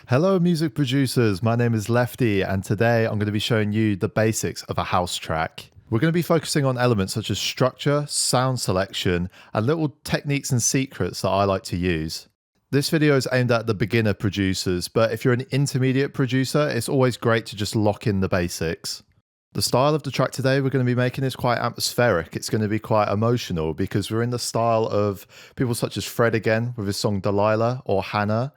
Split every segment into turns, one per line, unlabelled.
Hello music producers, my name is Leftie and today I'm going to be showing you the basics of a house track. We're going to be focusing on elements such as structure, sound selection, and little techniques and secrets that I like to use. This video is aimed at the beginner producers, but if you're an intermediate producer, it's always great to just lock in the basics. The style of the track today we're going to be making is quite atmospheric. It's going to be quite emotional because we're in the style of people such as Fred again with his song Delilah or Hannah.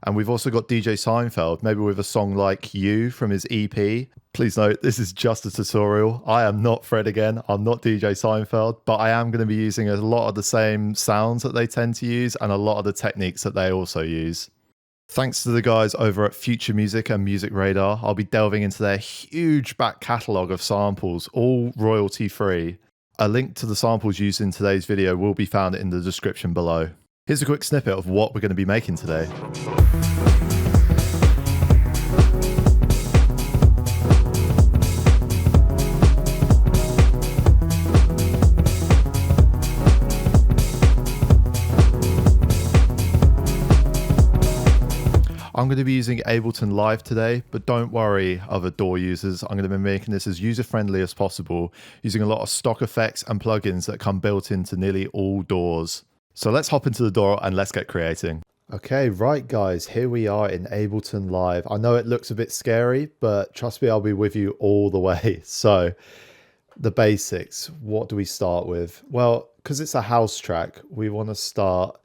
And we've also got DJ Seinfeld, maybe with a song like You from his EP. Please note, this is just a tutorial. I am not Fred again. I'm not DJ Seinfeld, but I am going to be using a lot of the same sounds that they tend to use and a lot of the techniques that they also use. Thanks to the guys over at Future Music and MusicRadar, I'll be delving into their huge back catalogue of samples, all royalty free. A link to the samples used in today's video will be found in the description below. Here's a quick snippet of what we're going to be making today. I'm going to be using Ableton Live today, but don't worry other DAW users, I'm going to be making this as user-friendly as possible, using a lot of stock effects and plugins that come built into nearly all DAWs. So let's hop into the DAW and let's get creating. Okay, right guys, here we are in Ableton Live. I know it looks a bit scary, but trust me, I'll be with you all the way. So the basics, what do we start with? Well, because it's a house track, we want to start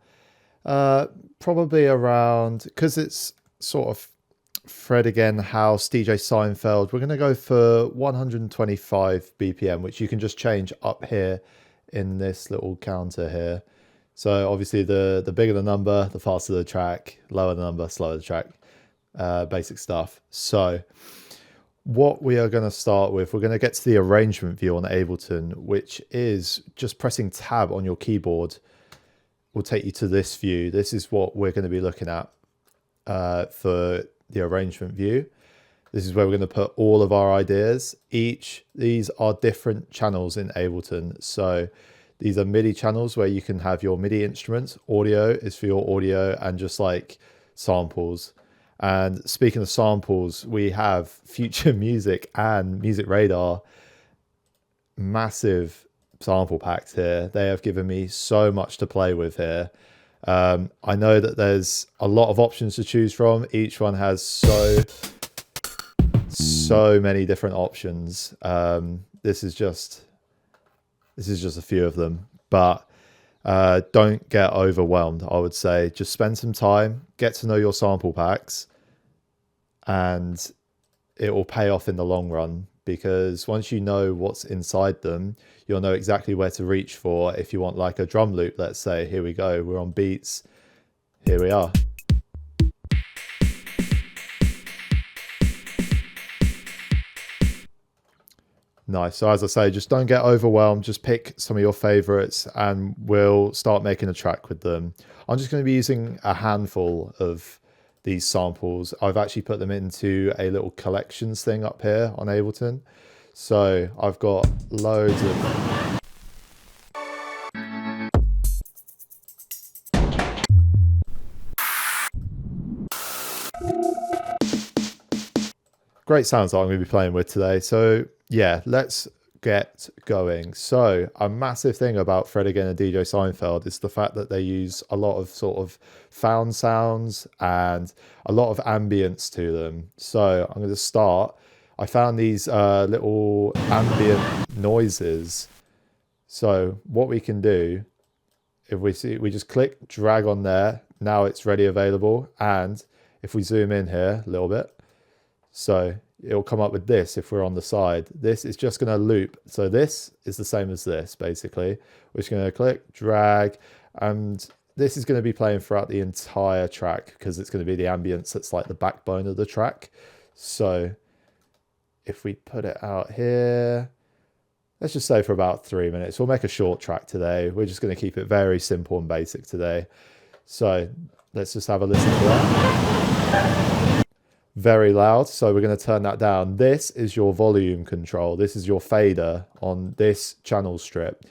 probably around, because it's sort of Fred again, house, DJ Seinfeld, we're going to go for 125 BPM, which you can just change up here in this little counter here. So obviously the bigger the number, the faster the track, lower the number, slower the track, basic stuff. So what we are going to start with, we're going to get to the arrangement view on Ableton, which is just pressing tab on your keyboard will take you to this view. This is what we're going to be looking at for the arrangement view. This is where we're going to put all of our ideas. These are different channels in Ableton. So these are MIDI channels where you can have your MIDI instruments. Audio is for your audio and just like samples. And speaking of samples, we have Future Music and MusicRadar, massive sample packs here. They have given me so much to play with here. I know that there's a lot of options to choose from. Each one has so many different options. This is just a few of them, but don't get overwhelmed. I would say just spend some time, get to know your sample packs, and it will pay off in the long run, because once you know what's inside them, you'll know exactly where to reach for. If you want like a drum loop, let's say, here we go, we're on beats, here we are. Nice. So as I say, just don't get overwhelmed. Just pick some of your favorites and we'll start making a track with them. I'm just going to be using a handful of these samples. I've actually put them into a little collections thing up here on Ableton. So I've got loads of... great sounds that I'm going to be playing with today. So yeah, let's get going. So a massive thing about Fred again and DJ Seinfeld is the fact that they use a lot of sort of found sounds and a lot of ambience to them. So I'm going to start. I found these little ambient noises. So what we can do, if we see, we just click, drag on there. Now it's ready, available. And if we zoom in here a little bit, so it'll come up with this if we're on the side. This is just going to loop. So this is the same as this, basically. We're just going to click, drag, and this is going to be playing throughout the entire track because it's going to be the ambience that's like the backbone of the track. So if we put it out here, let's just say for about 3 minutes. We'll make a short track today. We're just going to keep it very simple and basic today. So let's just have a listen to that. Very loud, so we're going to turn that down. This is your volume control. This is your fader on this channel strip.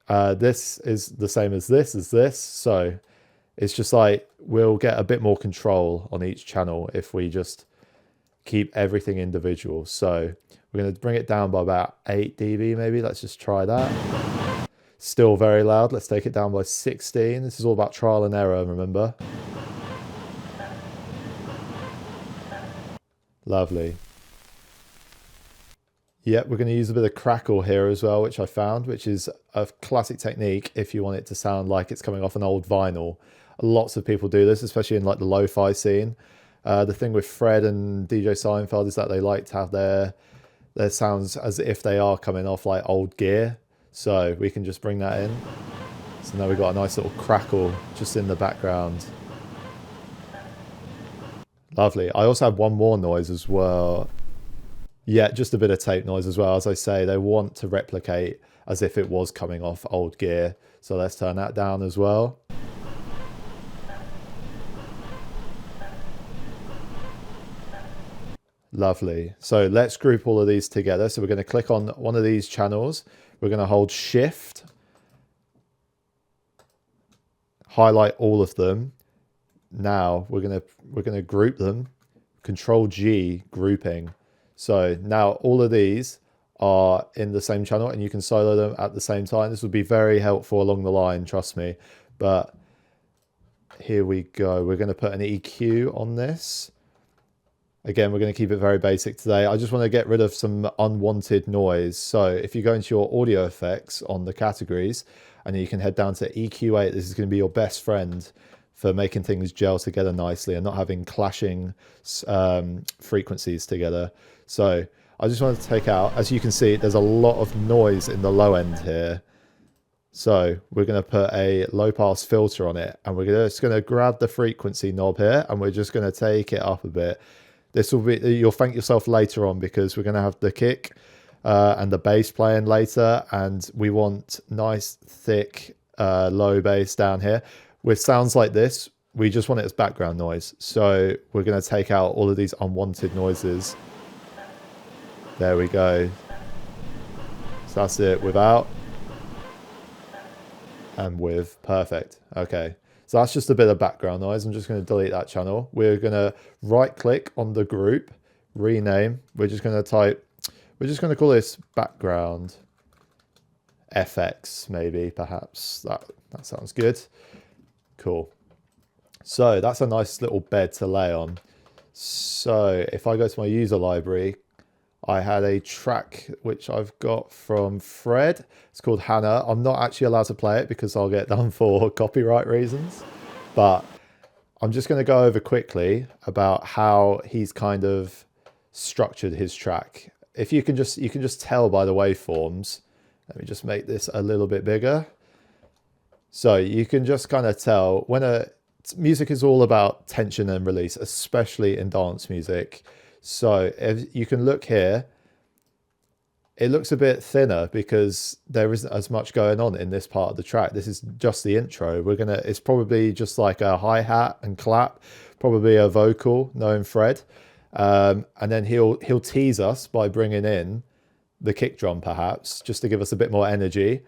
This is the same as this, so It's just like we'll get a bit more control on each channel if we just keep everything individual. So we're going to bring it down by about 8 dB maybe. Let's just try that. Still very loud. Let's take it down by 16. This is all about trial and error, remember? Lovely. Yep, we're going to use a bit of crackle here as well, which I found, which is a classic technique if you want it to sound like it's coming off an old vinyl. Lots of people do this, especially in like the lo-fi scene. The thing with Fred and DJ Seinfeld is that they like to have their sounds as if they are coming off like old gear. So we can just bring that in. So now we've got a nice little crackle just in the background. Lovely. I also have one more noise as well. Yeah, just a bit of tape noise as well. As I say, they want to replicate as if it was coming off old gear. So let's turn that down as well. Lovely. So let's group all of these together. So we're going to click on one of these channels. We're going to hold Shift, highlight all of them. Now we're going to group them. Control G, grouping. So now all of these are in the same channel and you can solo them at the same time. This would be very helpful along the line, trust me. But here we go. We're going to put an EQ on this. Again, we're going to keep it very basic today. I just want to get rid of some unwanted noise. So if you go into your audio effects on the categories and you can head down to EQ8, this is going to be your best friend for making things gel together nicely and not having clashing frequencies together. So I just wanted to take out, as you can see, there's a lot of noise in the low end here. So we're going to put a low pass filter on it and we're just going to grab the frequency knob here and we're just going to take it up a bit. This will be, you'll thank yourself later on because we're going to have the kick and the bass playing later, and we want nice thick low bass down here. With sounds like this, we just want it as background noise. So we're going to take out all of these unwanted noises. There we go. So that's it, without and with. Perfect. Okay. So that's just a bit of background noise. I'm just going to delete that channel. We're going to right click on the group, rename. We're just going to call this background FX, maybe, perhaps. That sounds good. Cool. So that's a nice little bed to lay on. So if I go to my user library, I had a track which I've got from Fred. It's called Hannah. I'm not actually allowed to play it because I'll get done for copyright reasons. But I'm just going to go over quickly about how he's kind of structured his track. If you can just tell by the waveforms. Let me just make this a little bit bigger. So you can just kind of tell when music is all about tension and release, especially in dance music. So if you can look here, it looks a bit thinner because there isn't as much going on in this part of the track. This is just the intro. It's probably just like a hi-hat and clap, probably a vocal, knowing Fred. And then he'll tease us by bringing in the kick drum perhaps, just to give us a bit more energy.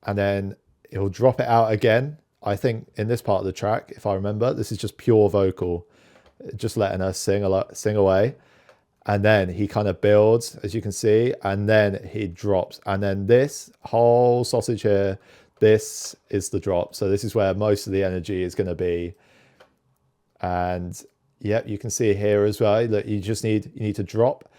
And then he'll drop it out again. I think in this part of the track, if I remember, this is just pure vocal, just letting us sing away. And then he kind of builds, as you can see, and then he drops. And then this whole sausage here, this is the drop. So this is where most of the energy is going to be. And yep, you can see here as well that you need to drop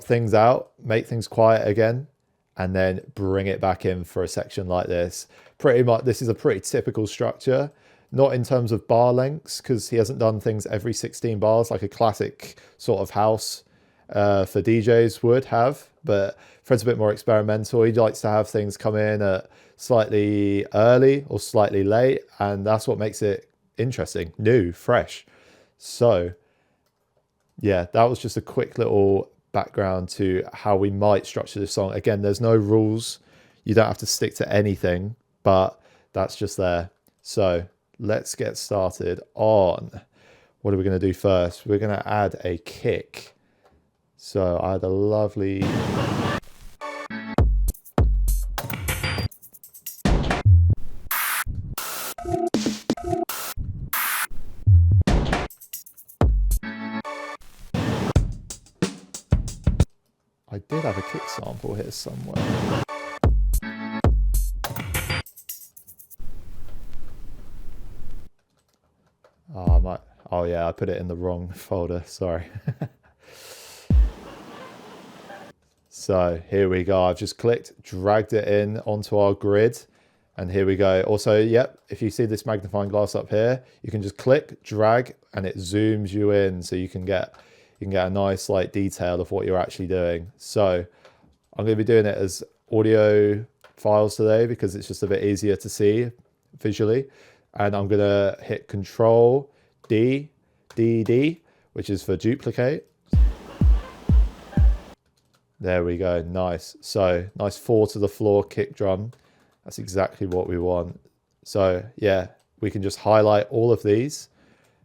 things out, make things quiet again, and then bring it back in for a section like this. Pretty much, this is a pretty typical structure. Not in terms of bar lengths, because he hasn't done things every 16 bars like a classic sort of house for DJs would have. But Fred's a bit more experimental. He likes to have things come in at slightly early or slightly late. And that's what makes it interesting, new, fresh. So yeah, that was just a quick little background to how we might structure this song. Again, there's no rules. You don't have to stick to anything, but that's just there. So let's get started on what are we going to do first. We're going to add a kick. So I had a lovely I did have a kick sample here somewhere. Oh yeah, I put it in the wrong folder, sorry. So here we go, I've just clicked, dragged it in onto our grid, and here we go. Also, yep, if you see this magnifying glass up here, you can just click, drag, and it zooms you in, so you can get a nice like detail of what you're actually doing. So I'm going to be doing it as audio files today because it's just a bit easier to see visually. And I'm going to hit Control D, D, D, which is for duplicate. There we go, nice. So nice 4 to the floor kick drum. That's exactly what we want. So yeah, we can just highlight all of these.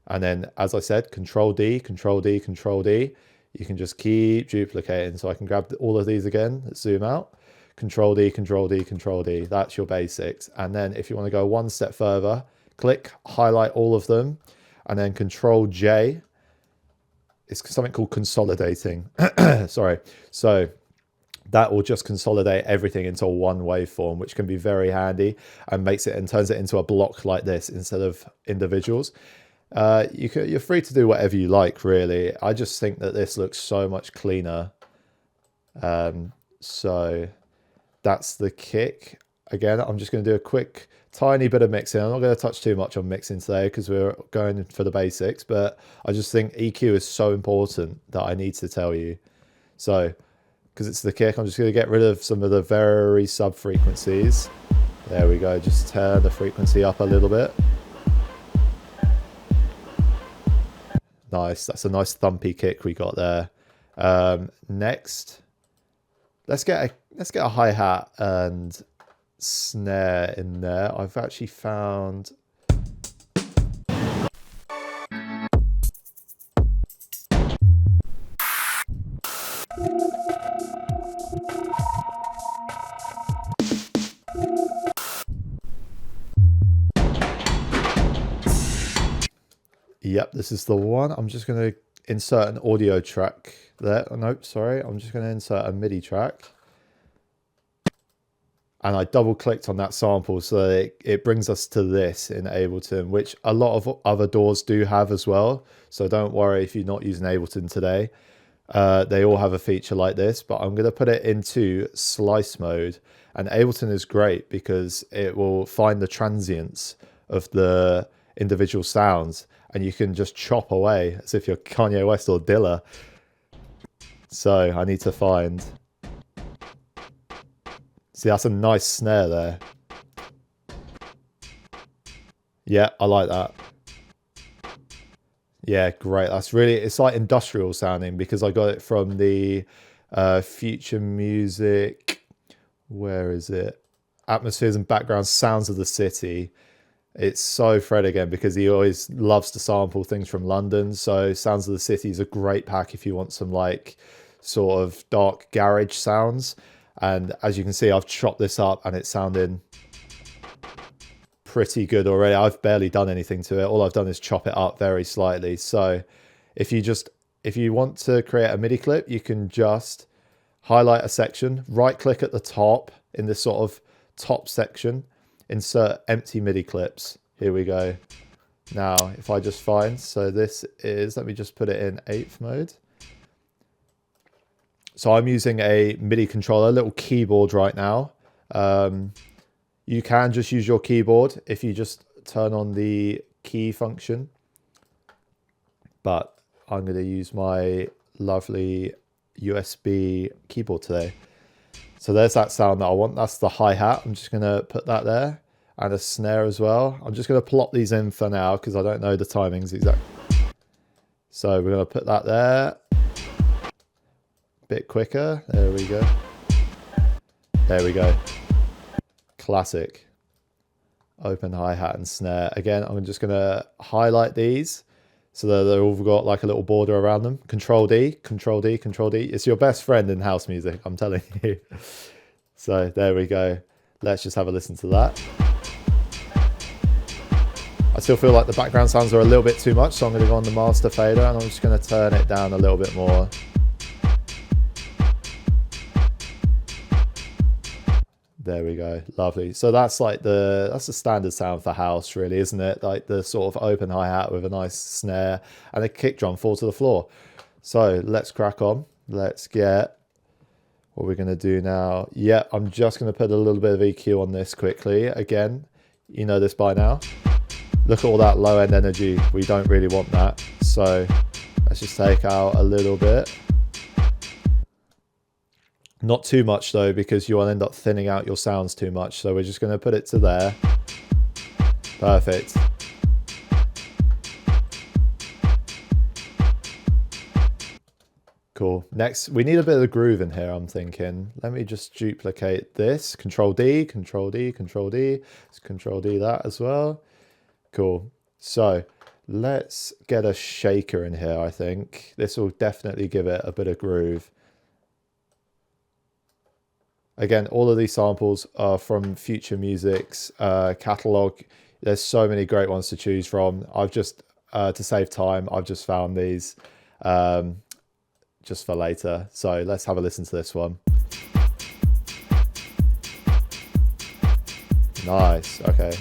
And then, as I said, Control D, Control D, Control D. You can just keep duplicating. So I can grab all of these again, zoom out. Control D, Control D, Control D. That's your basics. And then if you want to go one step further, click, highlight all of them, and then Control J. It's something called consolidating. Sorry. So that will just consolidate everything into one waveform, which can be very handy and turns it into a block like this instead of individuals. You're free to do whatever you like, really. I just think that this looks so much cleaner. So that's the kick. Again, I'm just going to do a quick tiny bit of mixing. I'm not going to touch too much on mixing today because we're going for the basics, but I just think EQ is so important that I need to tell you. So because it's the kick, I'm just going to get rid of some of the very sub frequencies. There we go, just turn the frequency up a little bit. Nice, that's a nice thumpy kick we got there. Next, let's get a hi-hat and snare in there. I've actually found yep, this is the one. I'm just going to insert an audio track there. Oh, nope, sorry. I'm just going to insert a MIDI track. And I double clicked on that sample so that it brings us to this in Ableton, which a lot of other DAWs do have as well. So don't worry if you're not using Ableton today. They all have a feature like this, but I'm going to put it into slice mode. And Ableton is great because it will find the transients of the individual sounds and you can just chop away as if you're Kanye West or Dilla. So I need to find... See, that's a nice snare there. Yeah, I like that. Yeah, great. That's really, it's like industrial sounding because I got it from the Future Music, where is it? Atmospheres and Background Sounds of the City. It's so Fred again because he always loves to sample things from London. So Sounds of the City is a great pack if you want some like sort of dark garage sounds. And as you can see, I've chopped this up and it's sounding pretty good already. I've barely done anything to it. All I've done is chop it up very slightly. So if you want to create a MIDI clip, you can just highlight a section, right click at the top in this sort of top section, insert empty MIDI clips. Here we go. Now, if I just find, so this is, let me just put it in 8th mode. So I'm using a MIDI controller, a little keyboard right now. You can just use your keyboard if you just turn on the key function. But I'm going to use my lovely USB keyboard today. So there's that sound that I want. That's the hi-hat. I'm just going to put that there. And a snare as well. I'm just going to plop these in for now because I don't know the timings exactly. So we're going to put that there. Bit quicker. There we go. There we go. Classic. Open hi-hat and snare. Again, I'm just going to highlight these so that they've all got like a little border around them. Control D, Control D, Control D. It's your best friend in house music, I'm telling you. So there we go. Let's just have a listen to that. I still feel like the background sounds are a little bit too much, so I'm going to go on the master fader and I'm just going to turn it down a little bit more. There we go. Lovely. So that's like that's the standard sound for house, really, isn't it? Like the sort of open hi-hat with a nice snare and a kick drum fall to the floor. So let's crack on. Let's get what we're going to do now. Yeah, I'm just going to put a little bit of EQ on this quickly. Again, you know this by now. Look at all that low end energy. We don't really want that. So let's just take out a little bit. Not too much though, because you'll end up thinning out your sounds too much. So we're just going to put it to there. Perfect. Cool. Next, we need a bit of groove in here, I'm thinking. Let me just duplicate this. Control D, Control D, Control D. Let's Control D that as well. Cool. So let's get a shaker in here, I think. This will definitely give it a bit of groove. Again, all of these samples are from Future Music's catalog. There's so many great ones to choose from. I've just, to save time, I've just found these just for later. So let's have a listen to this one. Nice, okay.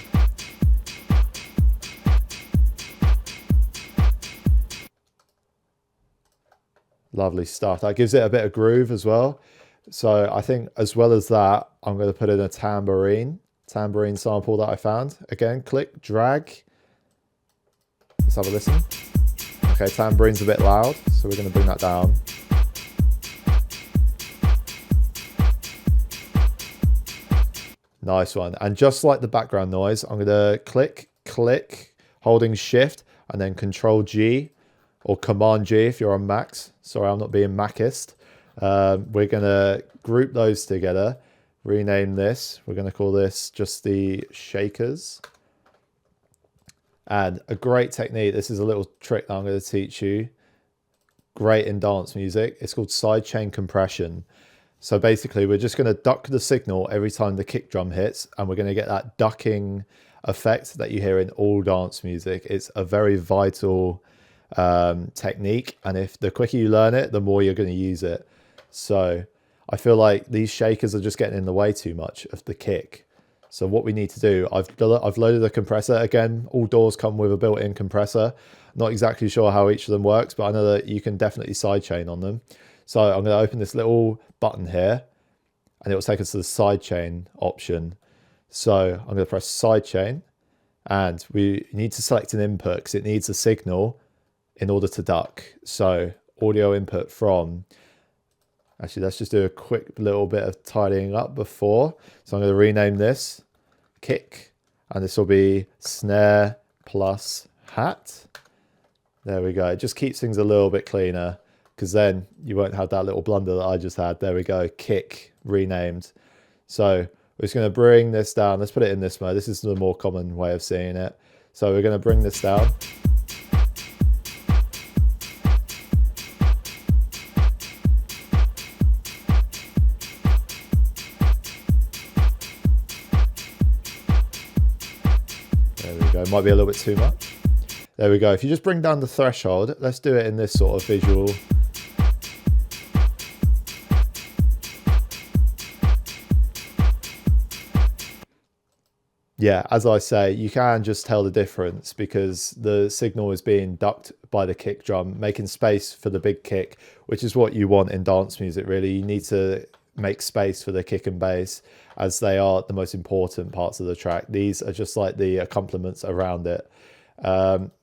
Lovely stuff. That gives it a bit of groove as well. So I think as well as that, I'm going to put in a tambourine sample that I found. Again, click, drag. Let's have a listen. Okay, tambourine's a bit loud, so we're going to bring that down. Nice one. And just like the background noise, I'm going to click, holding shift, and then Control G or Command G if you're on Macs. Sorry, I'm not being Macist. We're going to group those together, rename this. We're going to call this just the shakers. And a great technique, this is a little trick that I'm going to teach you. Great in dance music. It's called sidechain compression. So basically, we're just going to duck the signal every time the kick drum hits, and we're going to get that ducking effect that you hear in all dance music. It's a very vital technique, and if the quicker you learn it, the more you're going to use it. So I feel like these shakers are just getting in the way too much of the kick. So what we need to do, I've loaded a compressor. Again, all DAWs come with a built-in compressor. Not exactly sure how each of them works, but I know that you can definitely sidechain on them. So I'm going to open this little button here, and it will take us to the sidechain option. So I'm going to press sidechain, and we need to select an input because it needs a signal in order to duck. So audio input from, actually, let's just do a quick little bit of tidying up before. So I'm going to rename this kick, and this will be snare plus hat. There we go. It just keeps things a little bit cleaner, because then you won't have that little blunder that I just had. There we go. Kick renamed. So we're just going to bring this down. Let's put it in this mode. This is the more common way of seeing it. So we're going to bring this down. It might be a little bit too much. There we go. If you just bring down the threshold, let's do it in this sort of visual. Yeah, as I say, you can just tell the difference because the signal is being ducked by the kick drum, making space for the big kick, which is what you want in dance music, really. You need to make space for the kick and bass, as they are the most important parts of the track. These are just like the accompaniments around it.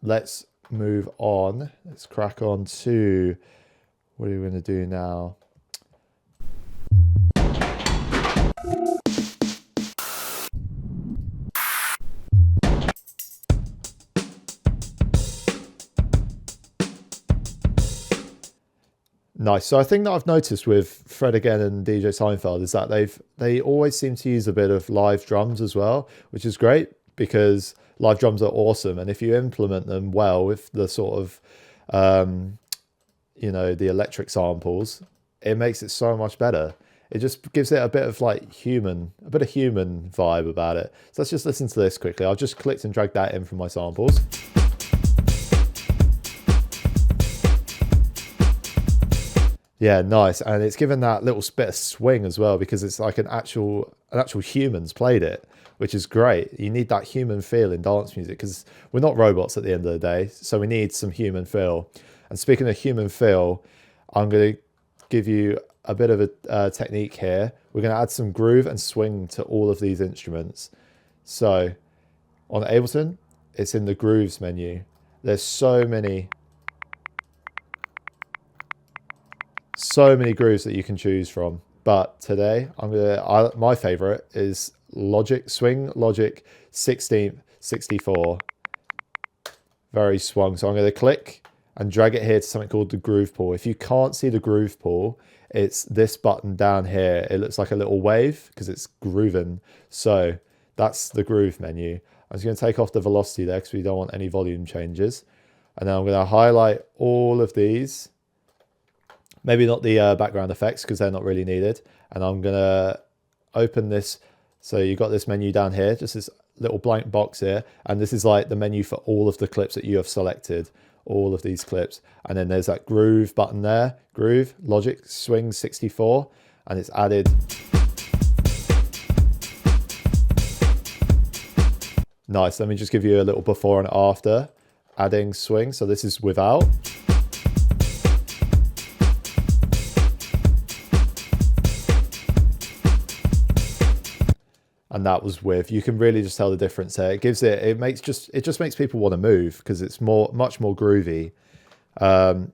Let's move on. Let's crack on to what are we going to do now? Nice. So I think that I've noticed with Fred again and DJ Seinfeld is that they always seem to use a bit of live drums as well, which is great because live drums are awesome. And if you implement them well with the sort of, the electric samples, it makes it so much better. It just gives it a bit of like human vibe about it. So let's just listen to this quickly. I've just clicked and dragged that in from my samples. Yeah, nice. And it's given that little bit of swing as well, because it's like an actual human's played it, which is great. You need that human feel in dance music because we're not robots at the end of the day, so we need some human feel. And speaking of human feel, I'm going to give you a bit of a technique here. We're going to add some groove and swing to all of these instruments. So on Ableton, it's in the grooves menu. There's so many grooves that you can choose from. But today, my favorite is Logic 16th 64. Very swung. So I'm going to click and drag it here to something called the groove pool. If you can't see the groove pool, it's this button down here. It looks like a little wave because it's grooving. So that's the groove menu. I'm just going to take off the velocity there because we don't want any volume changes. And then I'm going to highlight all of these. Maybe not the background effects because they're not really needed. And I'm going to open this. So you've got this menu down here, just this little blank box here. And this is like the menu for all of the clips that you have selected, all of these clips. And then there's that groove button there, groove, Logic, swing 64. And it's added. Nice. Let me just give you a little before and after adding swing. So this is without. And that was with. You can really just tell the difference there. It just makes people want to move because it's much more groovy. So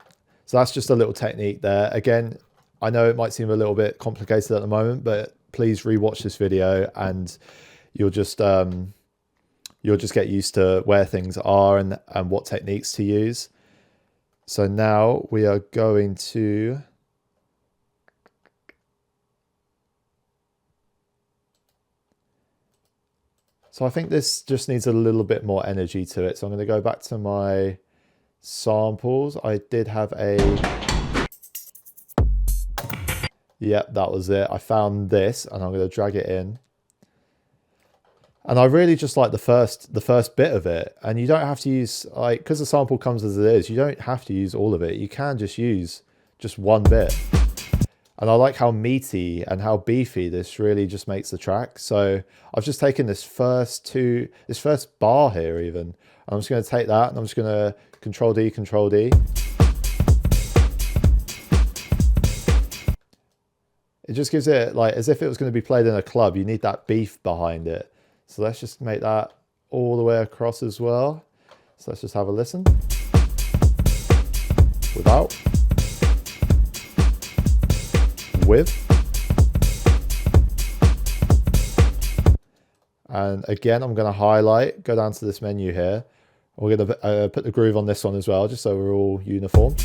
that's just a little technique there. Again, I know it might seem a little bit complicated at the moment, but please rewatch this video and you'll just get used to where things are and what techniques to use. So now we are going to So I think this just needs a little bit more energy to it. So I'm going to go back to my samples. I did have Yep, that was it. I found this and I'm going to drag it in. And I really just like the first bit of it. And you don't have to use, like, because the sample comes as it is, you don't have to use all of it. You can just use just one bit. And I like how meaty and how beefy this really just makes the track. So I've just taken this first bar here even. And I'm just going to take that and I'm just going to Control D. It just gives it like as if it was going to be played in a club. You need that beef behind it. So let's just make that all the way across as well. So let's just have a listen. Without. With. And again, I'm going to highlight, go down to this menu here. We're going to put the groove on this one as well, just so we're all uniform.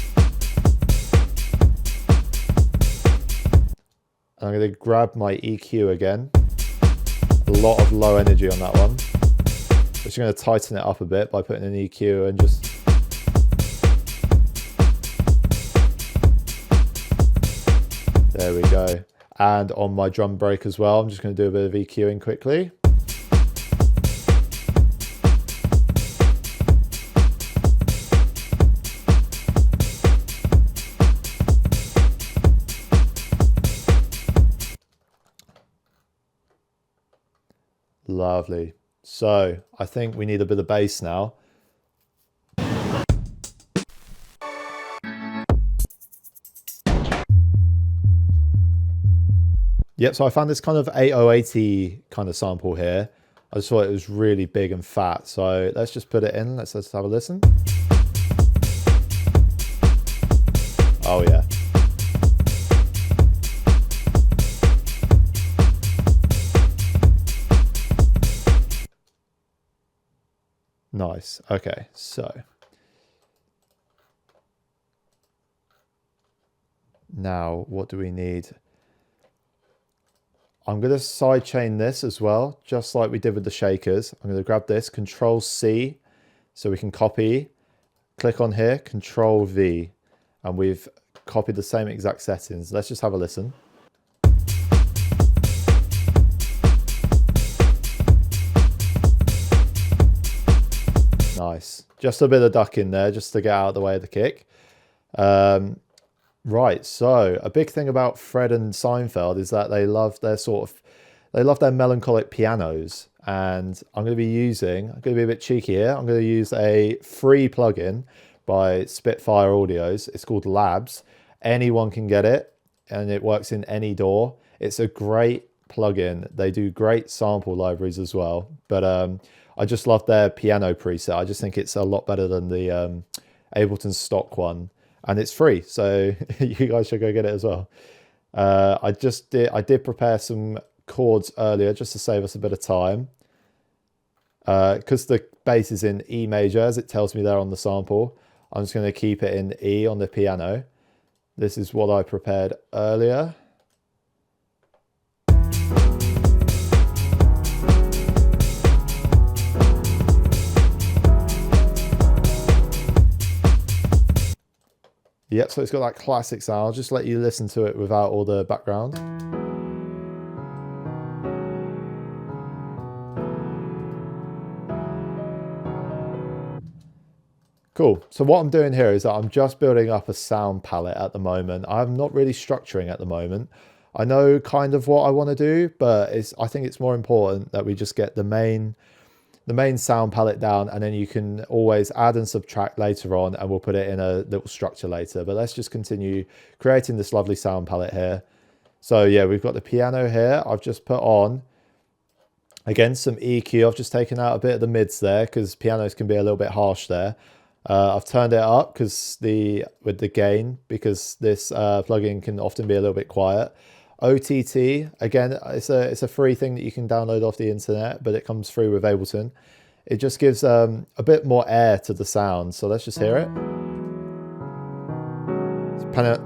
And I'm going to grab my EQ again. A lot of low energy on that one. Just going to tighten it up a bit by putting an EQ and just... There we go. And on my drum break as well, I'm just going to do a bit of EQing quickly. Lovely. So I think we need a bit of bass now. Yep, so I found this kind of 8080 kind of sample here. I just thought it was really big and fat. So let's just put it in. Let's have a listen. Oh yeah. Nice. Okay, so now what do we need? I'm going to sidechain this as well, just like we did with the shakers. I'm going to grab this, Control C, so we can copy, click on here, Control V, and we've copied the same exact settings. Let's just have a listen. Nice. Just a bit of duck in there, just to get out of the way of the kick. And Right, so a big thing about Fred and Seinfeld is that they love their melancholic pianos. And I'm going to be a bit cheeky here. I'm going to use a free plugin by Spitfire Audios. It's called Labs. Anyone can get it, and it works in any DAW. It's a great plugin. They do great sample libraries as well. But I just love their piano preset. I just think it's a lot better than the Ableton stock one. And it's free, so you guys should go get it as well. I did prepare some chords earlier just to save us a bit of time. Because the bass is in E major, as it tells me there on the sample, I'm just going to keep it in E on the piano. This is what I prepared earlier. Yep, so it's got that classic sound. I'll just let you listen to it without all the background. Cool. So what I'm doing here is that I'm just building up a sound palette at the moment. I'm not really structuring at the moment. I know kind of what I want to do, but I think it's more important that we just get the main sound palette down, and then you can always add and subtract later on, and we'll put it in a little structure later. But let's just continue creating this lovely sound palette here. So yeah, we've got the piano here. I've just put on, again, some EQ. I've just taken out a bit of the mids there because pianos can be a little bit harsh there. I've turned it up with the gain, because this plugin can often be a little bit quiet. OTT, again, it's a free thing that you can download off the internet, but it comes through with Ableton. It just gives a bit more air to the sound. So let's just hear it.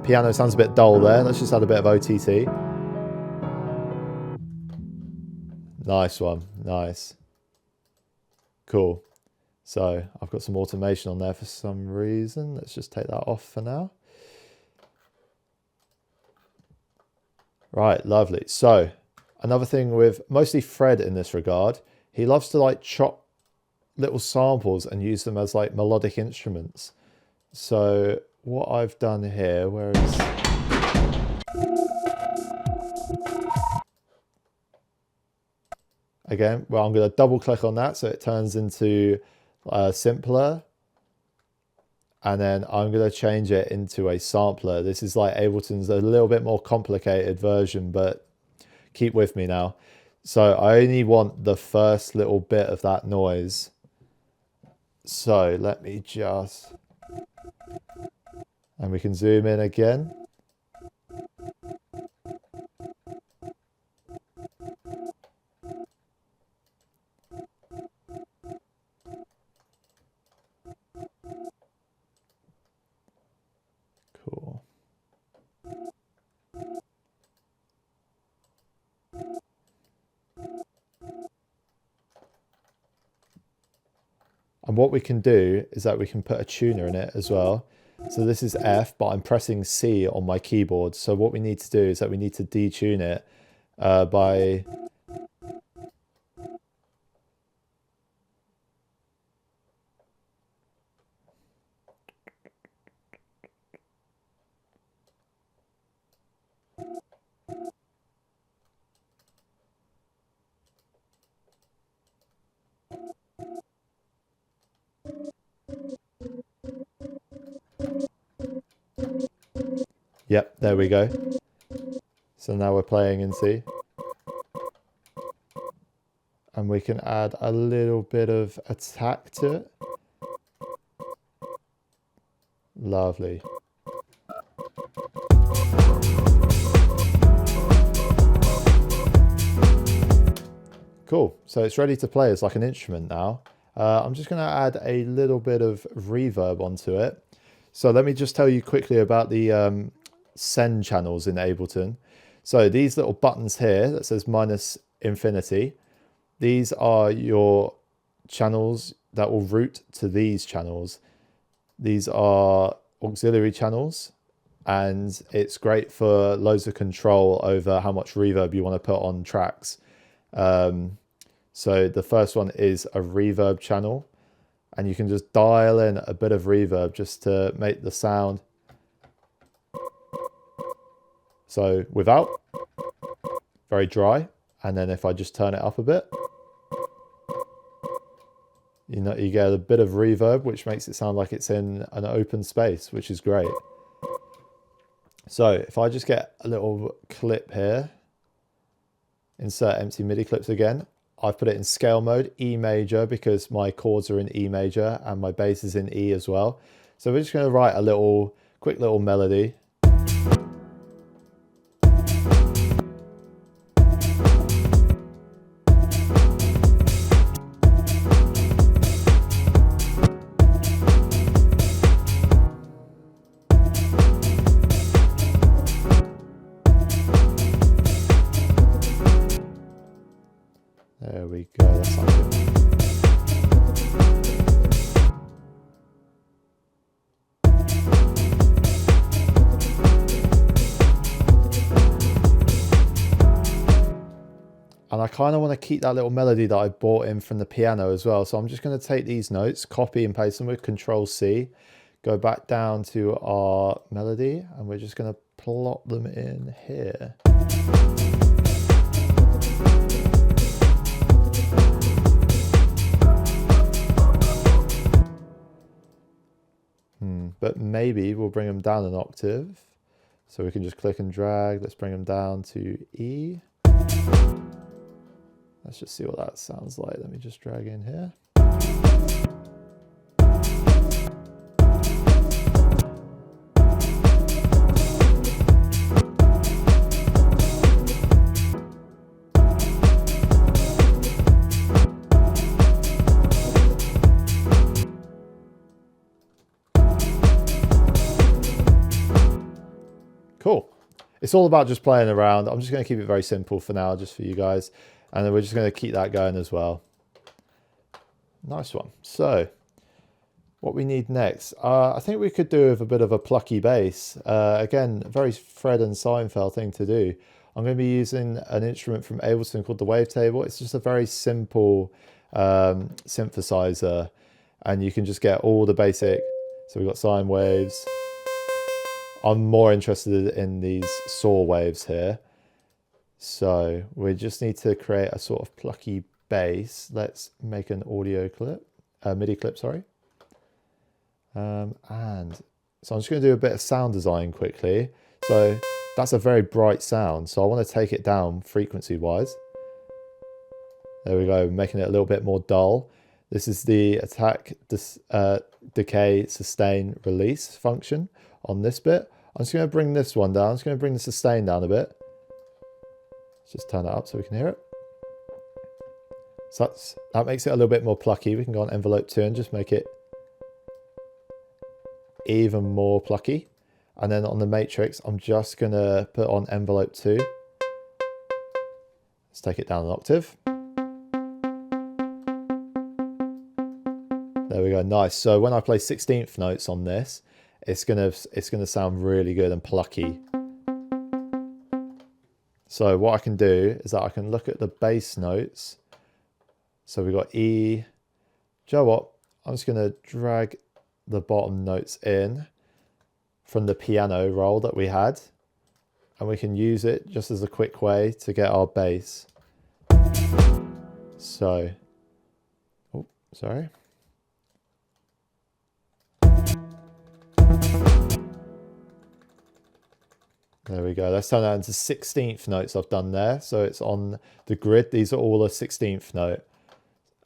Piano sounds a bit dull there. Let's just add a bit of OTT. Nice one, nice. Cool. So I've got some automation on there for some reason. Let's just take that off for now. Right, lovely. So another thing with mostly Fred in this regard, he loves to like chop little samples and use them as like melodic instruments. So what I've done here, where is... Again, well, I'm going to double click on that so it turns into simpler. And then I'm going to change it into a sampler. This is like Ableton's a little bit more complicated version, but keep with me now. So I only want the first little bit of that noise. So let me just... And we can zoom in again. Cool. And what we can do is that we can put a tuner in it as well. So this is F, but I'm pressing C on my keyboard. So what we need to do is that we need to detune it by... Yep, there we go. So now we're playing in C. And we can add a little bit of attack to it. Lovely. Cool, so it's ready to play as like an instrument now. I'm just going to add a little bit of reverb onto it. So let me just tell you quickly about the send channels in Ableton. So these little buttons here that says -infinity, these are your channels that will route to these channels. These are auxiliary channels, and it's great for loads of control over how much reverb you want to put on tracks. So the first one is a reverb channel, and you can just dial in a bit of reverb just to make the sound So without, very dry. And then if I just turn it up a bit, you know, you get a bit of reverb, which makes it sound like it's in an open space, which is great. So if I just get a little clip here, insert empty MIDI clips again, I've put it in scale mode, E major, because my chords are in E major and my bass is in E as well. So we're just going to write a quick little melody. There we go, that sounds good. And I kind of want to keep that little melody that I brought in from the piano as well. So I'm just going to take these notes, copy and paste them with Control C, go back down to our melody, and we're just going to plop them in here. But maybe we'll bring them down an octave. So we can just click and drag. Let's bring them down to E. Let's just see what that sounds like. Let me just drag in here. Cool. It's all about just playing around. I'm just going to keep it very simple for now, just for you guys. And then we're just going to keep that going as well. Nice one. So what we need next, I think we could do with a bit of a plucky bass. Again, a very Fred and Seinfeld thing to do. I'm going to be using an instrument from Ableton called the Wavetable. It's just a very simple synthesizer. And you can just get all the basic. So we've got sine waves. I'm more interested in these saw waves here. So we just need to create a sort of plucky bass. Let's make an audio clip, MIDI clip, sorry. And so I'm just going to do a bit of sound design quickly. So that's a very bright sound. So I want to take it down frequency wise. There we go, making it a little bit more dull. This is the attack, decay, sustain, release function on this bit. I'm just going to bring this one down. I'm just going to bring the sustain down a bit. Let's just turn it up so we can hear it. So that makes it a little bit more plucky. We can go on envelope 2 and just make it even more plucky. And then on the matrix, I'm just going to put on envelope 2. Let's take it down an octave. There we go, nice. So when I play 16th notes on this, it's gonna sound really good and plucky. So what I can do is that I can look at the bass notes. So we've got E. Do you know what? I'm just gonna drag the bottom notes in from the piano roll that we had, and we can use it just as a quick way to get our bass. So, oh, sorry. There we go. Let's turn that into 16th notes I've done there. So it's on the grid. These are all a 16th note.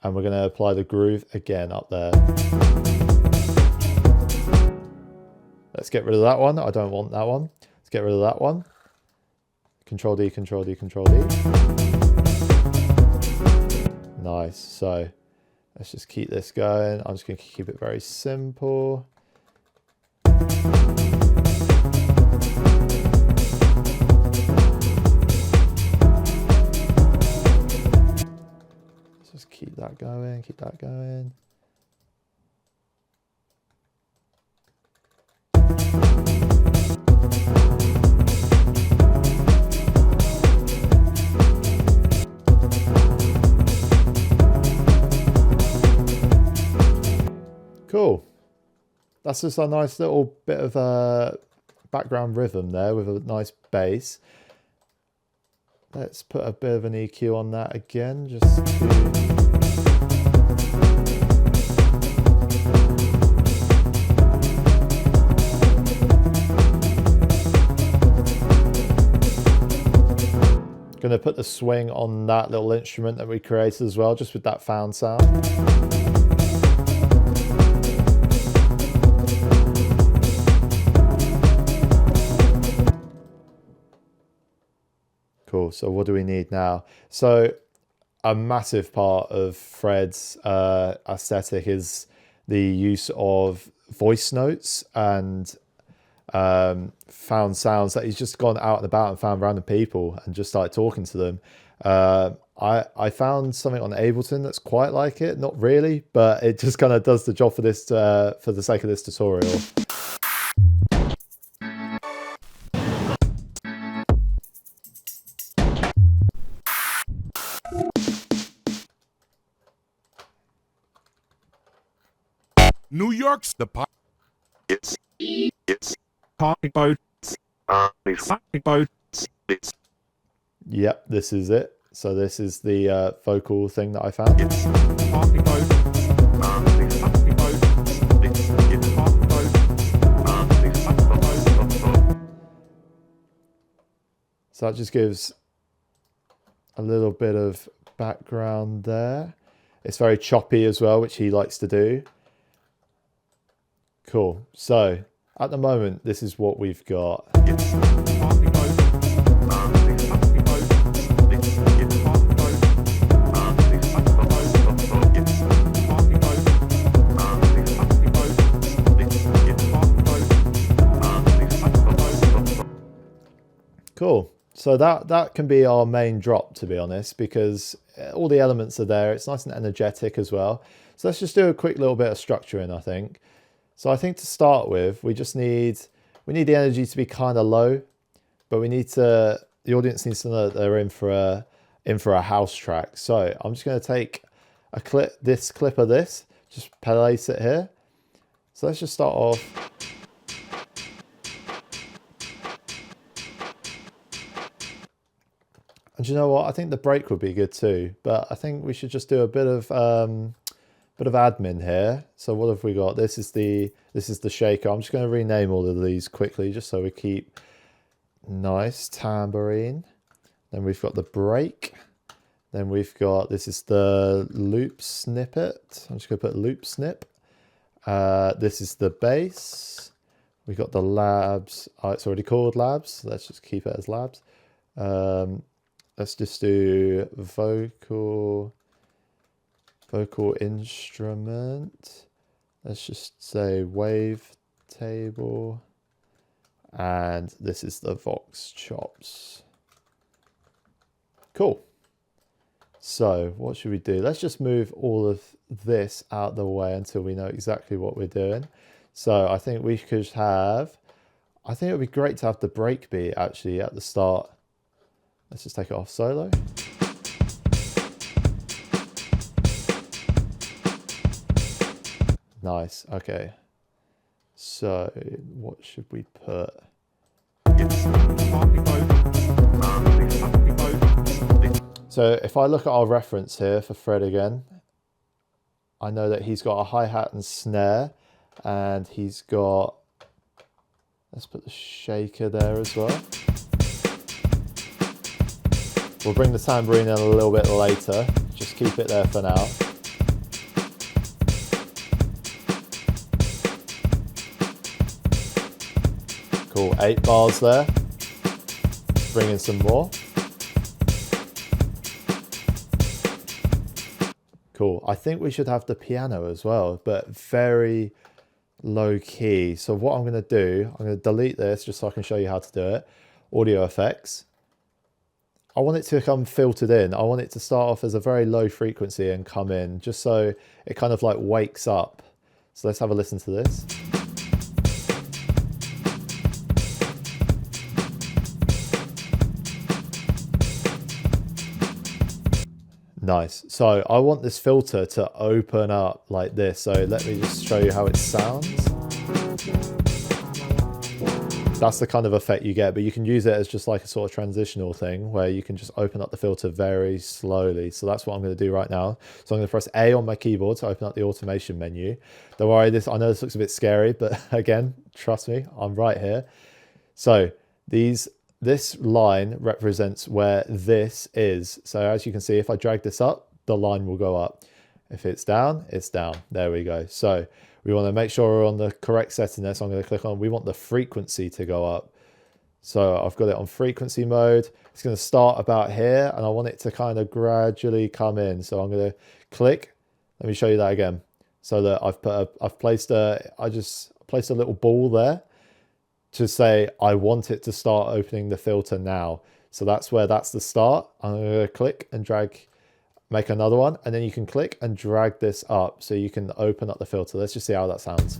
And we're going to apply the groove again up there. Let's get rid of that one. I don't want that one. Let's get rid of that one. Control D, Control D, Control D. Nice. So let's just keep this going. I'm just going to keep it very simple. Just keep that going, keep that going. Cool. That's just a nice little bit of background rhythm there with a nice bass. Let's put a bit of an EQ on that again, just to... Going to put the swing on that little instrument that we created as well, just with that found sound. Cool, so what do we need now? So a massive part of Fred's aesthetic is the use of voice notes and found sounds that he's just gone out and about and found random people and just started talking to them. I found something on Ableton that's quite like it, not really, but it just kind of does the job for this for the sake of this tutorial.
New York's the part.
It's
Talking about.
Yep, this is it. So this is the vocal thing that I found. So that just gives a little bit of background there. It's very choppy as well, which he likes to do. Cool. So at the moment, this is what we've got. Cool. So that can be our main drop, to be honest, because all the elements are there. It's nice and energetic as well. So let's just do a quick little bit of structuring, I think. So I think to start with, we need the energy to be kind of low, but the audience needs to know that they're in for a house track. So I'm just going to take this clip of this, just place it here. So let's just start off. And you know what? I think the break would be good too, but I think we should just do a bit of admin here. So what have we got? This is the shaker. I'm just going to rename all of these quickly just so we keep nice. Tambourine. Then we've got the break. Then we've got, this is the loop snippet. I'm just going to put loop snip. This is the bass. We've got the labs. Oh, it's already called labs. Let's just keep it as labs. Let's just do vocal instrument. Let's just say wave table. And this is the Vox chops. Cool. So what should we do? Let's just move all of this out the way until we know exactly what we're doing. So I think we could have, I think it would be great to have the break beat actually at the start. Let's just take it off solo. Nice, okay. So what should we put? So if I look at our reference here for Fred again, I know that he's got a hi-hat and snare, and he's got, let's put the shaker there as well. We'll bring the tambourine in a little bit later, just keep it there for now. Cool, 8 bars there. Let's bring in some more. Cool, I think we should have the piano as well, but very low key. So what I'm going to do, I'm going to delete this just so I can show you how to do it. Audio effects. I want it to come filtered in. I want it to start off as a very low frequency and come in, just so it kind of like wakes up. So let's have a listen to this. Nice. So I want this filter to open up like this. So let me just show you how it sounds. That's the kind of effect you get, but you can use it as just like a sort of transitional thing where you can just open up the filter very slowly. So that's what I'm going to do right now. So I'm going to press A on my keyboard to open up the automation menu. Don't worry, I know this looks a bit scary, but again, trust me, I'm right here. So this line represents where this is. So as you can see, if I drag this up, the line will go up. If it's down, it's down. There we go. So we want to make sure we're on the correct setting there. So I'm going to click on, we want the frequency to go up. So I've got it on frequency mode. It's going to start about here and I want it to kind of gradually come in. So I'm going to click. Let me show you that again. So that I've placed a little ball there to say I want it to start opening the filter now. So that's the start. I'm going to click and drag, make another one, and then you can click and drag this up so you can open up the filter. Let's just see how that sounds.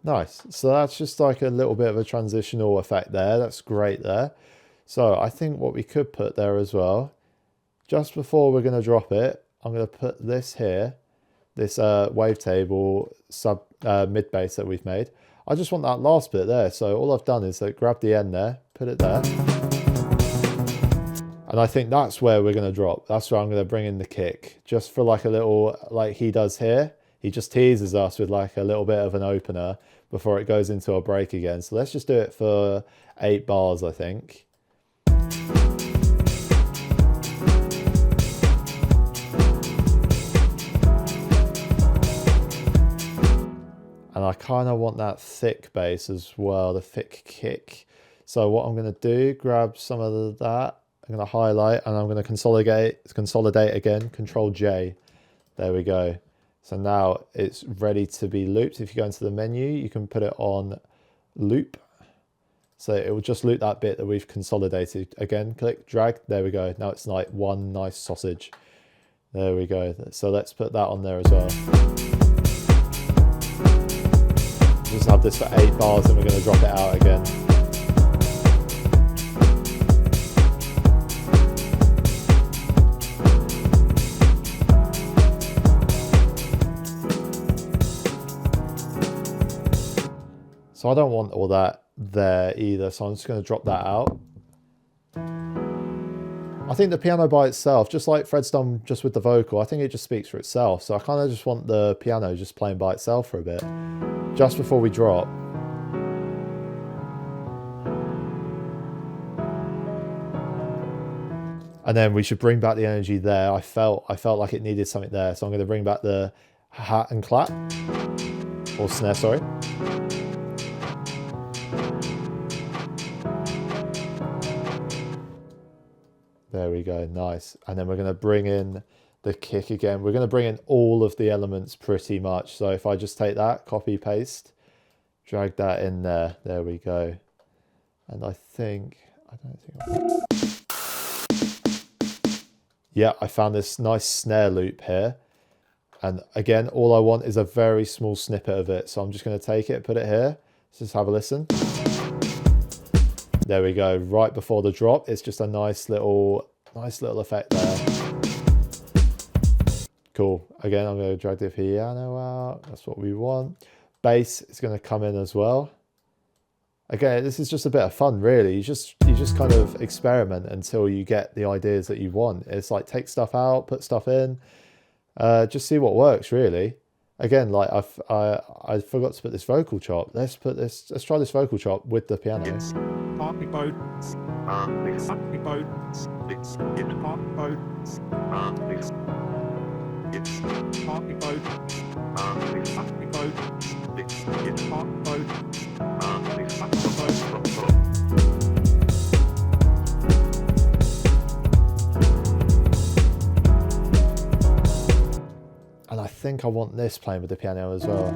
Nice. So that's just like a little bit of a transitional effect there. That's great there. So I think what we could put there as well, just before we're going to drop it, I'm going to put this here, this wavetable mid bass that we've made. I just want that last bit there. So all I've done is grab the end there, put it there. And I think that's where we're going to drop. That's where I'm going to bring in the kick, just for like a little, like he does here. He just teases us with like a little bit of an opener before it goes into a break again. So let's just do it for 8 bars, I think. And I kind of want that thick bass as well, the thick kick. So what I'm going to do, grab some of that. I'm going to highlight and I'm going to consolidate again, Control J. There we go. So now it's ready to be looped. If you go into the menu, you can put it on loop. So it will just loop that bit that we've consolidated. Again, click, drag, there we go. Now it's like one nice sausage. There we go. So let's put that on there as well. Just have this for 8 bars and we're going to drop it out again. So I don't want all that there either, so I'm just going to drop that out. I think the piano by itself, just like Fred's done just with the vocal, I think it just speaks for itself. So I kind of just want the piano just playing by itself for a bit, just before we drop. And then we should bring back the energy there. I felt like it needed something there, so I'm going to bring back the hat and clap, or snare, sorry. There we go, nice. And then we're going to bring in the kick again. We're going to bring in all of the elements pretty much. So if I just take that, copy, paste, drag that in there. There we go. And yeah, I found this nice snare loop here. And again, all I want is a very small snippet of it. So I'm just going to take it, put it here. Let's just have a listen. There we go, right before the drop. It's just a nice little effect there. Cool. Again, I'm going to drag the piano out. That's what we want. Bass is going to come in as well. Again, this is just a bit of fun, really. You just kind of experiment until you get the ideas that you want. It's like take stuff out, put stuff in, just see what works, really. Again, like I forgot to put this vocal chop. Let's try this vocal chop with the piano. And I think I want this playing with the piano as well.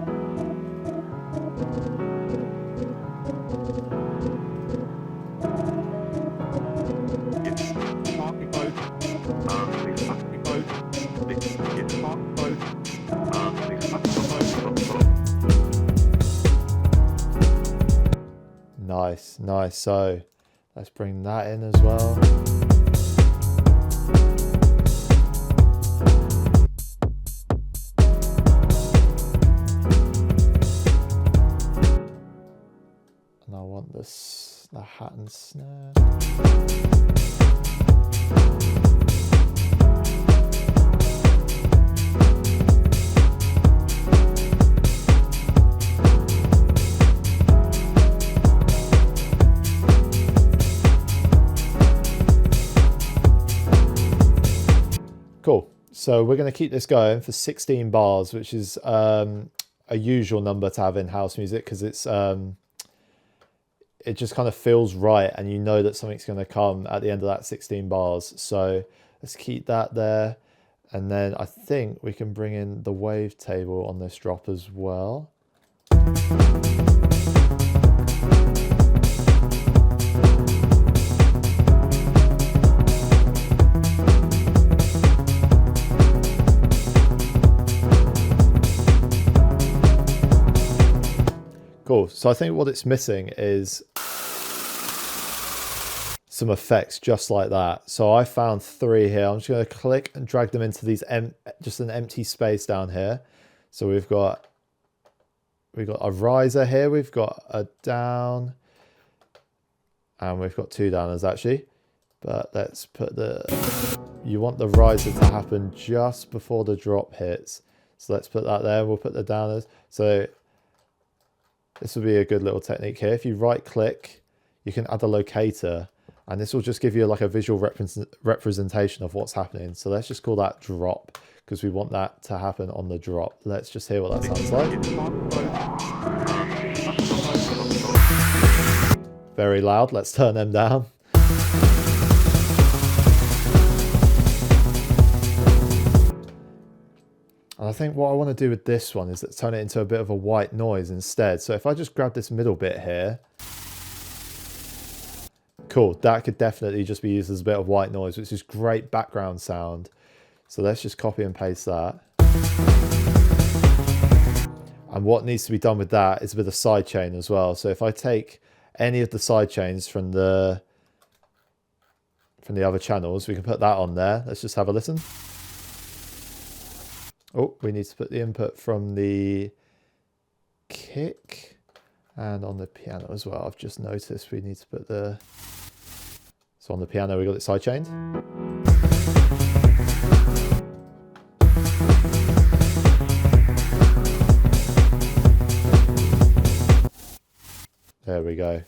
Nice, nice. So let's bring that in as well. And I want this, the hat and snare. Cool. So we're going to keep this going for 16 bars, which is a usual number to have in house music because it's it just kind of feels right, and you know that something's going to come at the end of that 16 bars. So let's keep that there, and then I think we can bring in the wavetable on this drop as well. Cool. So I think what it's missing is some effects just like that. So I found 3 here. I'm just going to click and drag them into these just an empty space down here. So we've got a riser here, we've got a down, and we've got 2 downers actually. But let's put you want the riser to happen just before the drop hits. So let's put that there. We'll put the downers. So this will be a good little technique here. If you right click, you can add a locator, and this will just give you like a visual representation of what's happening. So let's just call that drop, because we want that to happen on the drop. Let's just hear what that sounds like. Very loud. Let's turn them down. And I think what I want to do with this one is turn it into a bit of a white noise instead. So if I just grab this middle bit here, cool, that could definitely just be used as a bit of white noise, which is great background sound. So let's just copy and paste that. And what needs to be done with that is a bit of sidechain as well. So if I take any of the sidechains from the other channels, we can put that on there. Let's just have a listen. Oh, we need to put the input from the kick and on the piano as well. I've just noticed we need to put so on the piano we got it sidechained. There we go.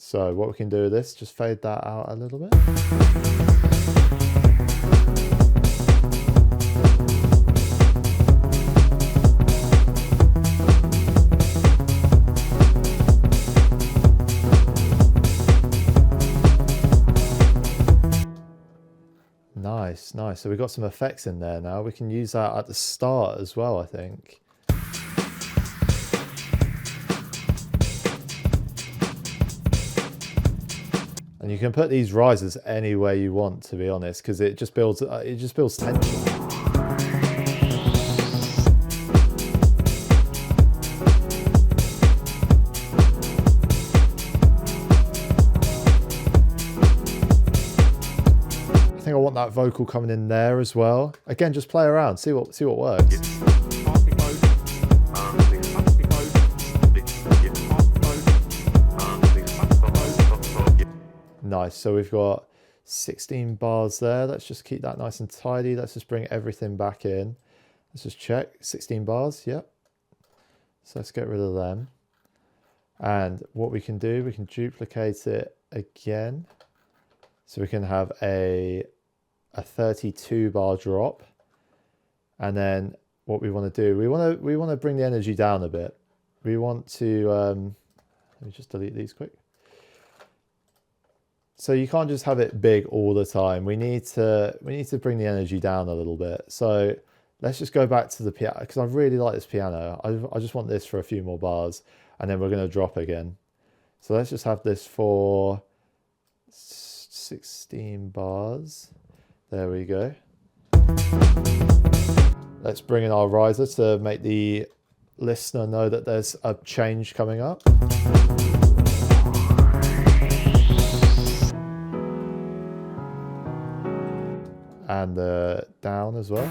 So what we can do with this, just fade that out a little bit. Nice, nice. So we've got some effects in there now. We can use that at the start as well, I think. And you can put these risers anywhere you want, to be honest, because it just builds tension. I think I want that vocal coming in there as well. Again, just play around, see what works. Nice, so we've got 16 bars there. Let's just keep that nice and tidy. Let's just bring everything back in. Let's just check, 16 bars, yep. So let's get rid of them. And what we can do, we can duplicate it again. So we can have a 32 bar drop. And then what we want to do, we want to bring the energy down a bit. We want to, let me just delete these quick. So you can't just have it big all the time. We need to bring the energy down a little bit. So let's just go back to the piano, because I really like this piano. I just want this for a few more bars, and then we're going to drop again. So let's just have this for 16 bars. There we go. Let's bring in our riser to make the listener know that there's a change coming up. And the down as well.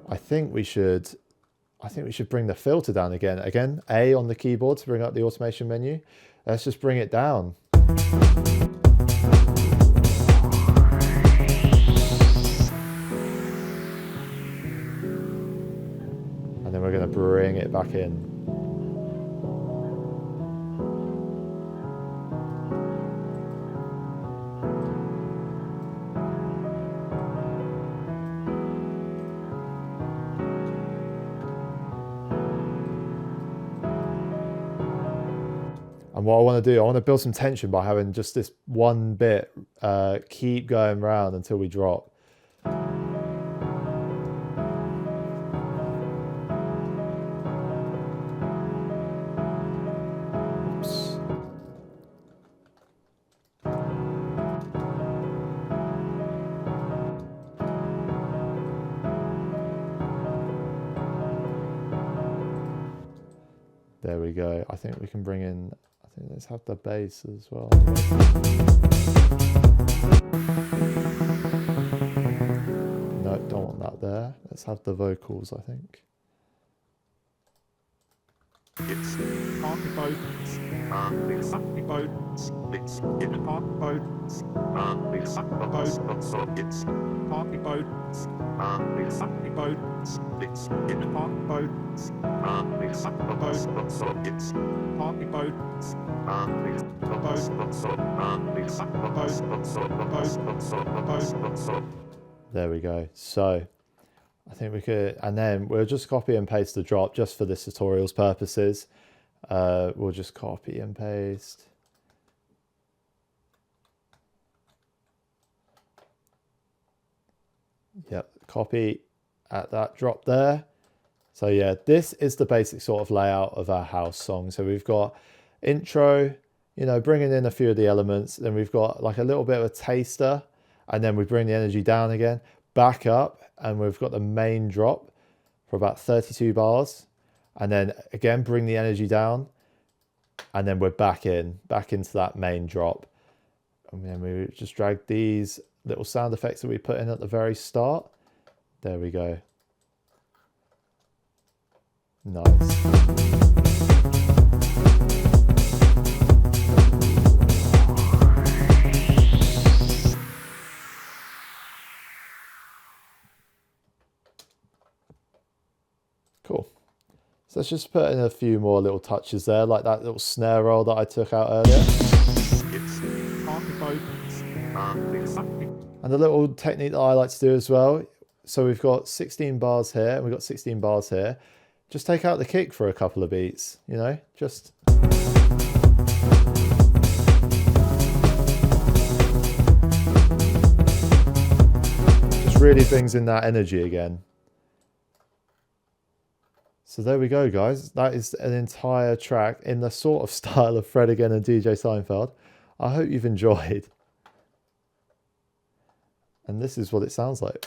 I think we should bring the filter down again. Again, A on the keyboard to bring up the automation menu. Let's just bring it down. And then we're going to bring it back in. And what I want to do, I want to build some tension by having just this one bit keep going round until we drop. Oops. There we go. I think we can bring in, let's have the bass as well. No, don't want that there. Let's have the vocals, I think.
It's party boats, it's party boats, it's in party boats, it's party boats, it's party boats, it's party boats, it's in party boats, it's party boats, it's party boats,
There we go. So I think we could, and then we'll just copy and paste the drop just for this tutorial's purposes. We'll just copy and paste. Yep, copy at that drop there. So yeah, this is the basic sort of layout of our house song. So we've got intro, you know, bringing in a few of the elements. Then we've got like a little bit of a taster, and then we bring the energy down again, back up, and we've got the main drop for about 32 bars. And then again, bring the energy down, and then we're back into that main drop. And then we just drag these little sound effects that we put in at the very start. There we go. Nice. Cool. So let's just put in a few more little touches there, like that little snare roll that I took out earlier. And the little technique that I like to do as well. So we've got 16 bars here, and we've got 16 bars here. Just take out the kick for a couple of beats, you know, just really brings in that energy again. So there we go, guys. That is an entire track in the sort of style of Fred Again and DJ Seinfeld. I hope you've enjoyed. And this is what it sounds like.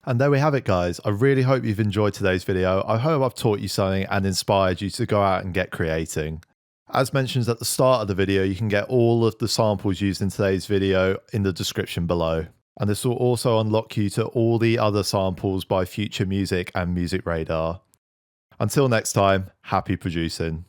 And there we have it, guys. I really hope you've enjoyed today's video. I hope I've taught you something and inspired you to go out and get creating. As mentioned at the start of the video, you can get all of the samples used in today's video in the description below. And this will also unlock you to all the other samples by Future Music and MusicRadar. Until next time, happy producing.